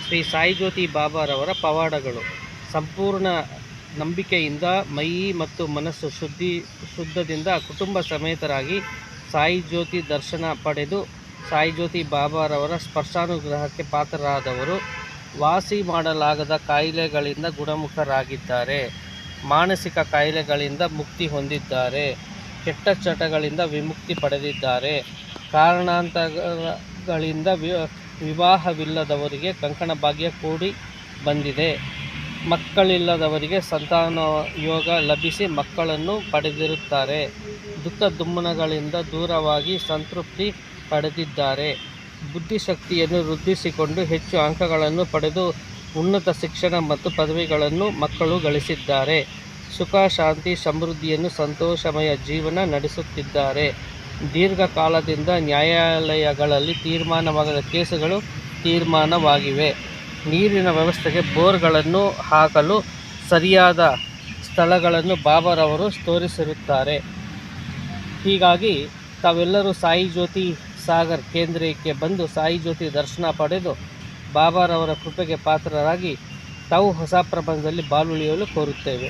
ಶ್ರೀ ಸಾಯಿ ಜ್ಯೋತಿ ಬಾಬಾರವರ ಪವಾಡಗಳು. ಸಂಪೂರ್ಣ ನಂಬಿಕೆಯಿಂದ ಮೈ ಮತ್ತು ಮನಸ್ಸು ಶುದ್ಧದಿಂದ ಕುಟುಂಬ ಸಮೇತರಾಗಿ ಸಾಯಿ ಜ್ಯೋತಿ ದರ್ಶನ ಪಡೆದು ಸಾಯಿ ಜ್ಯೋತಿ ಬಾಬಾರವರ ಸ್ಪರ್ಶಾನುಗ್ರಹಕ್ಕೆ ಪಾತ್ರರಾದವರು ವಾಸಿ ಮಾಡಲಾಗದ ಕಾಯಿಲೆಗಳಿಂದ ಗುಣಮುಖರಾಗಿದ್ದಾರೆ. ಮಾನಸಿಕ ಕಾಯಿಲೆಗಳಿಂದ ಮುಕ್ತಿ ಹೊಂದಿದ್ದಾರೆ. ಕೆಟ್ಟ ಚಟಗಳಿಂದ ವಿಮುಕ್ತಿ ಪಡೆದಿದ್ದಾರೆ. ಕಾರಣಾಂತರಗಳಿಂದ ವಿವಾಹವಿಲ್ಲದವರಿಗೆ ಕಂಕಣ ಭಾಗ್ಯ ಕೂಡಿ ಬಂದಿದೆ. ಮಕ್ಕಳಿಲ್ಲದವರಿಗೆ ಸಂತಾನ ಯೋಗ ಲಭಿಸಿ ಮಕ್ಕಳನ್ನು ಪಡೆದಿರುತ್ತಾರೆ. ದುಃಖ ದುಮ್ಮನಗಳಿಂದ ದೂರವಾಗಿ ಸಂತೃಪ್ತಿ ಪಡೆದಿದ್ದಾರೆ. ಬುದ್ಧಿಶಕ್ತಿಯನ್ನು ವೃದ್ಧಿಸಿಕೊಂಡು ಹೆಚ್ಚು ಅಂಕಗಳನ್ನು ಪಡೆದು ಉನ್ನತ ಶಿಕ್ಷಣ ಮತ್ತು ಪದವಿಗಳನ್ನು ಮಕ್ಕಳು ಗಳಿಸಿದ್ದಾರೆ. ಸುಖ ಶಾಂತಿ ಸಮೃದ್ಧಿಯನ್ನು ಸಂತೋಷಮಯ ಜೀವನ ನಡೆಸುತ್ತಿದ್ದಾರೆ. ದೀರ್ಘಕಾಲದಿಂದ ನ್ಯಾಯಾಲಯಗಳಲ್ಲಿ ತೀರ್ಮಾನವಾಗದ ಕೇಸುಗಳು ತೀರ್ಮಾನವಾಗಿವೆ. ನೀರಿನ ವ್ಯವಸ್ಥೆಗೆ ಬೋರ್ಗಳನ್ನು ಹಾಕಲು ಸರಿಯಾದ ಸ್ಥಳಗಳನ್ನು ಬಾಬಾರವರು ತೋರಿಸಿರುತ್ತಾರೆ. ಹೀಗಾಗಿ ತಾವೆಲ್ಲರೂ ಸಾಯಿ ಜ್ಯೋತಿ ಸಾಗರ್ ಕೇಂದ್ರಕ್ಕೆ ಬಂದು ಸಾಯಿ ಜ್ಯೋತಿ ದರ್ಶನ ಪಡೆದು ಬಾಬಾರವರ ಕೃಪೆಗೆ ಪಾತ್ರರಾಗಿ ತಾವು ಹೊಸ ಪ್ರಪಂಚದಲ್ಲಿ ಬಾಳುಳಿಯಲು ಕೋರುತ್ತೇವೆ.